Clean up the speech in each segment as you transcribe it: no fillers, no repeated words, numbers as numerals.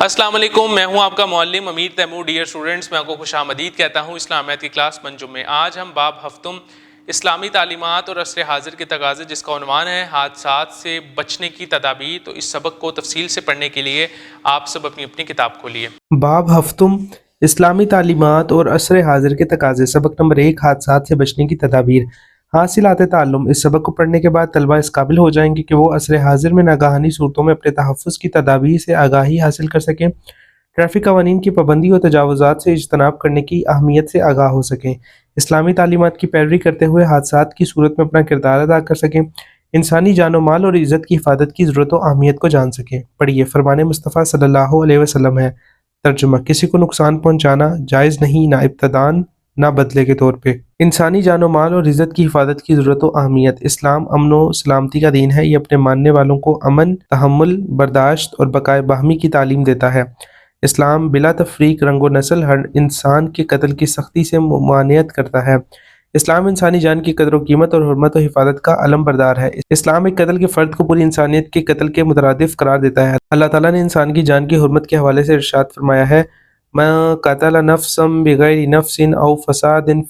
السلام علیکم، میں ہوں آپ کا معلم امیر تیمور۔ ڈیئر اسٹوڈنٹس، میں آپ کو خوش آمدید کہتا ہوں اسلامیات کی کلاس منجم میں۔ آج ہم باب ہفتم اسلامی تعلیمات اور عصر حاضر کے تقاضے، جس کا عنوان ہے حادثات سے بچنے کی تدابیر، تو اس سبق کو تفصیل سے پڑھنے کے لیے آپ سب اپنی اپنی کتاب کھولیے۔ باب ہفتم اسلامی تعلیمات اور عصر حاضر کے تقاضے، سبق نمبر 1، حادثات سے بچنے کی تدابیر۔ حاصلات تعلم۔ اس سبق کو پڑھنے کے بعد طلبہ اس قابل ہو جائیں گے کہ وہ عصر حاضر میں ناگہانی صورتوں میں اپنے تحفظ کی تدابیر سے آگاہی حاصل کر سکیں، ٹریفک قوانین کی پابندی اور تجاوزات سے اجتناب کرنے کی اہمیت سے آگاہ ہو سکیں، اسلامی تعلیمات کی پیروی کرتے ہوئے حادثات کی صورت میں اپنا کردار ادا کر سکیں، انسانی جان و مال اور عزت کی حفاظت کی ضرورت و اہمیت کو جان سکیں۔ پڑھیے، فرمان مصطفیٰ صلی اللہ علیہ وسلم ہے۔ ترجمہ: کسی کو نقصان پہنچانا جائز نہیں، نہ ابتداءً نہ بدلے کے طور پہ۔ انسانی جان و مال اور عزت کی حفاظت کی ضرورت و اہمیت۔ اسلام امن و سلامتی کا دین ہے۔ یہ اپنے ماننے والوں کو امن، تحمل، برداشت اور بقائے باہمی کی تعلیم دیتا ہے۔ اسلام بلا تفریق رنگ و نسل ہر انسان کے قتل کی سختی سے ممانعت کرتا ہے۔ اسلام انسانی جان کی قدر و قیمت اور حرمت و حفاظت کا علم بردار ہے۔ اسلام ایک قتل کے فرد کو پوری انسانیت کے قتل کے مترادف قرار دیتا ہے۔ اللہ تعالیٰ نے انسان کی جان کی حرمت کے حوالے سے ارشاد فرمایا ہے: مَن قَتَلَ نَفْسًا بِغَيْرِ نَفْسٍ أَوْ فَسَادٍ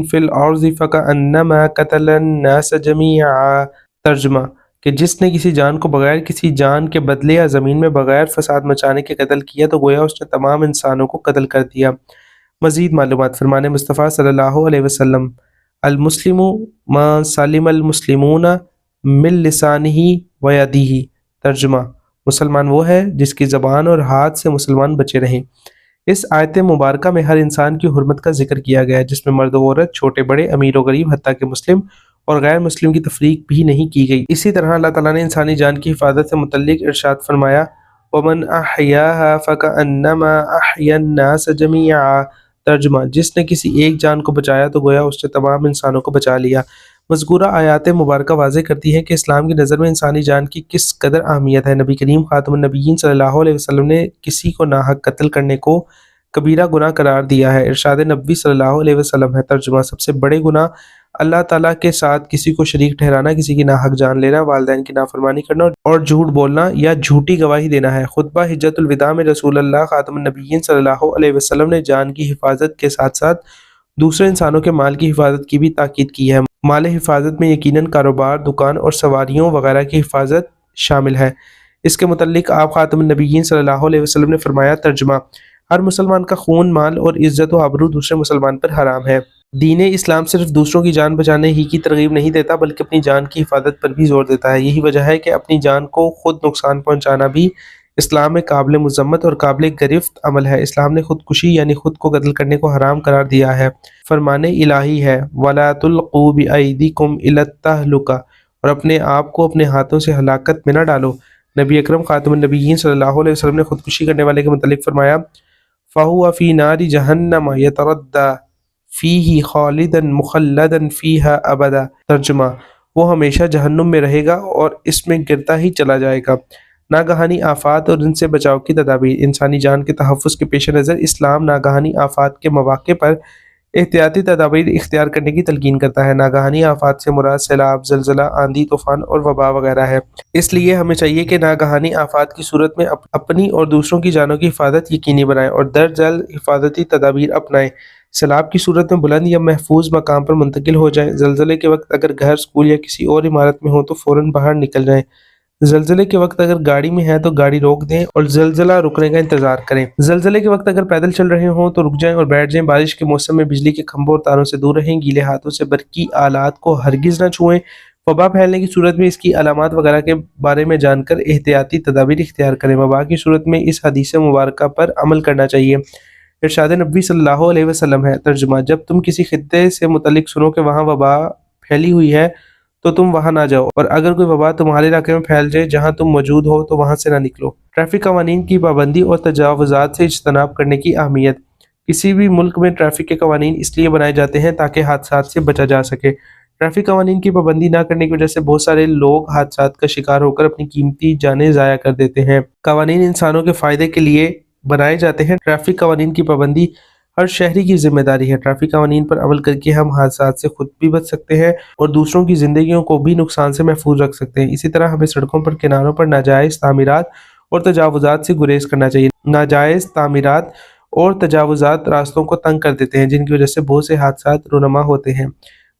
فِي الْأَرْضِ فَكَأَنَّمَا قَتَلَ النَّاسَ جَمِيعًا۔ ترجمہ: کہ جس نے کسی جان کو بغیر کسی جان کے بدلے یا زمین میں بغیر فساد مچانے کے قتل کیا تو گویا اس نے تمام انسانوں کو قتل کر دیا۔ مزید معلومات۔ فرمان مصطفیٰ صلی اللہ علیہ وسلم: المسلم من سلم المسلمون من لسانہ و یدہ۔ ترجمہ: مسلمان وہ ہے جس کی زبان اور ہاتھ سے مسلمان بچے رہیں۔ اس آیت مبارکہ میں ہر انسان کی حرمت کا ذکر کیا گیا ہے، جس میں مرد و عورت، چھوٹے بڑے، امیر و غریب، حتیٰ کہ مسلم اور غیر مسلم کی تفریق بھی نہیں کی گئی۔ اسی طرح اللہ تعالیٰ نے انسانی جان کی حفاظت سے متعلق ارشاد فرمایا: وَمَنْ أَحْيَاهَا فَكَأَنَّمَا أَحْيَا النَّاسَ جَمِيعًا۔ ترجمہ: جس نے کسی ایک جان کو بچایا تو گویا اس نے تمام انسانوں کو بچا لیا۔ مذکورہ آیات مبارکہ واضح کرتی ہیں کہ اسلام کی نظر میں انسانی جان کی کس قدر اہمیت ہے۔ نبی کریم خاتم النبیین صلی اللہ علیہ وسلم نے کسی کو ناحق قتل کرنے کو کبیرہ گناہ قرار دیا ہے۔ ارشاد نبوی صلی اللہ علیہ وسلم ہے۔ ترجمہ: سب سے بڑے گناہ اللہ تعالیٰ کے ساتھ کسی کو شریک ٹھہرانا، کسی کی ناحق جان لینا، والدین کی نافرمانی کرنا اور جھوٹ بولنا یا جھوٹی گواہی دینا ہے۔ خطبہ حجۃ الوداع میں رسول اللہ خاتم النبیین صلی اللہ علیہ وسلم نے جان کی حفاظت کے ساتھ ساتھ دوسرے انسانوں کے مال کی حفاظت کی بھی تاکید کی ہے۔ مال حفاظت میں یقیناً کاروبار، دکان اور سواریوں وغیرہ کی حفاظت شامل ہے۔ اس کے متعلق آپ خاتم النبیین صلی اللہ علیہ وسلم نے فرمایا: ترجمہ: ہر مسلمان کا خون، مال اور عزت و آبرو دوسرے مسلمان پر حرام ہے۔ دین اسلام صرف دوسروں کی جان بچانے ہی کی ترغیب نہیں دیتا بلکہ اپنی جان کی حفاظت پر بھی زور دیتا ہے۔ یہی وجہ ہے کہ اپنی جان کو خود نقصان پہنچانا بھی اسلام میں قابل مذمت اور قابل گرفت عمل ہے۔ اسلام نے خودکشی یعنی خود کو قتل کرنے کو حرام قرار دیا ہے۔ فرمان الہی ہے: وَلَا تُلْقُوا بِأَيْدِيكُمْ إِلَى التَّهْلُكَةِ، اور اپنے آپ کو اپنے ہاتھوں سے ہلاکت میں نہ ڈالو۔ نبی اکرم خاتم النبیین صلی اللہ علیہ وسلم نے خودکشی کرنے والے کے متعلق فرمایا: فَهُوَ فِي نَارِ جَهَنَّمَ يَتَرَدَّى فِيهِ خَالِدًا مُخَلَّدًا فِيهَا أَبَدًا۔ ترجمہ: وہ ہمیشہ جہنم میں رہے گا اور اس میں گرتا ہی چلا جائے گا۔ ناگہانی آفات اور ان سے بچاؤ کی تدابیر۔ انسانی جان کے تحفظ کے پیش نظر اسلام ناگہانی آفات کے مواقع پر احتیاطی تدابیر اختیار کرنے کی تلقین کرتا ہے۔ ناگہانی آفات سے مراد سیلاب، زلزلہ، آندھی طوفان اور وبا وغیرہ ہے۔ اس لیے ہمیں چاہیے کہ ناگہانی آفات کی صورت میں اپنی اور دوسروں کی جانوں کی حفاظت یقینی بنائیں اور درج ذیل حفاظتی تدابیر اپنائیں۔ سیلاب کی صورت میں بلند یا محفوظ مقام پر منتقل ہو جائیں۔ زلزلے کے وقت اگر گھر، اسکول یا کسی اور عمارت میں ہوں تو فوراً باہر نکل جائیں۔ زلزلے کے وقت اگر گاڑی میں ہیں تو گاڑی روک دیں اور زلزلہ رکنے کا انتظار کریں۔ زلزلے کے وقت اگر پیدل چل رہے ہوں تو رک جائیں اور بیٹھ جائیں۔ بارش کے موسم میں بجلی کے کھمبوں اور تاروں سے دور رہیں۔ گیلے ہاتھوں سے برقی آلات کو ہرگز نہ چھوئیں۔ وبا پھیلنے کی صورت میں اس کی علامات وغیرہ کے بارے میں جان کر احتیاطی تدابیر اختیار کریں۔ وبا کی صورت میں اس حدیث مبارکہ پر عمل کرنا چاہیے۔ ارشاد نبوی صلی اللہ علیہ وسلم ہے۔ ترجمہ: جب تم کسی خطے سے متعلق سنو کہ وہاں وبا پھیلی ہوئی ہے تو تم وہاں نہ جاؤ، اور اگر کوئی وبا تمہارے علاقے میں پھیل جائے جہاں تم موجود ہو تو وہاں سے نہ نکلو۔ ٹریفک قوانین کی پابندی اور تجاوزات سے اجتناب کرنے کی اہمیت۔ کسی بھی ملک میں ٹریفک کے قوانین اس لیے بنائے جاتے ہیں تاکہ حادثات سے بچا جا سکے۔ ٹریفک قوانین کی پابندی نہ کرنے کی وجہ سے بہت سارے لوگ حادثات کا شکار ہو کر اپنی قیمتی جانیں ضائع کر دیتے ہیں۔ قوانین انسانوں کے فائدے کے لیے بنائے جاتے ہیں۔ ٹریفک قوانین کی پابندی ہر شہری کی ذمہ داری ہے۔ ٹریفک قوانین پر عمل کر کے ہم حادثات سے خود بھی بچ سکتے ہیں اور دوسروں کی زندگیوں کو بھی نقصان سے محفوظ رکھ سکتے ہیں۔ اسی طرح ہمیں سڑکوں پر کناروں پر ناجائز تعمیرات اور تجاوزات سے گریز کرنا چاہیے۔ ناجائز تعمیرات اور تجاوزات راستوں کو تنگ کر دیتے ہیں، جن کی وجہ سے بہت سے حادثات رونما ہوتے ہیں۔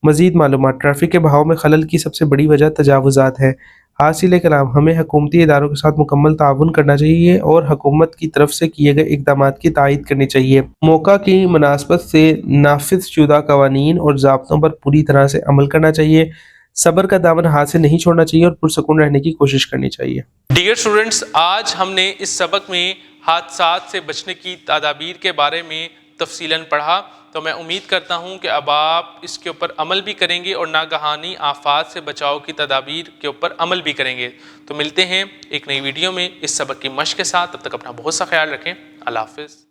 مزید معلومات۔ ٹریفک کے بہاؤ میں خلل کی سب سے بڑی وجہ تجاوزات ہے۔ حاصل کلام، ہمیں حکومتی اداروں کے ساتھ مکمل تعاون کرنا چاہیے اور حکومت کی طرف سے کیے گئے اقدامات کی تائید کرنی چاہیے۔ موقع کی مناسبت سے نافذ شدہ قوانین اور ضابطوں پر پوری طرح سے عمل کرنا چاہیے۔ صبر کا دامن ہاتھ سے نہیں چھوڑنا چاہیے اور پرسکون رہنے کی کوشش کرنی چاہیے۔ ڈیئر اسٹوڈنٹس، آج ہم نے اس سبق میں حادثات سے بچنے کی تدابیر کے بارے میں تفصیلاً پڑھا، تو میں امید کرتا ہوں کہ اب آپ اس کے اوپر عمل بھی کریں گے اور ناگہانی آفات سے بچاؤ کی تدابیر کے اوپر عمل بھی کریں گے۔ تو ملتے ہیں ایک نئی ویڈیو میں اس سبق کی مشق کے ساتھ، تب تک اپنا بہت سا خیال رکھیں۔ اللہ حافظ۔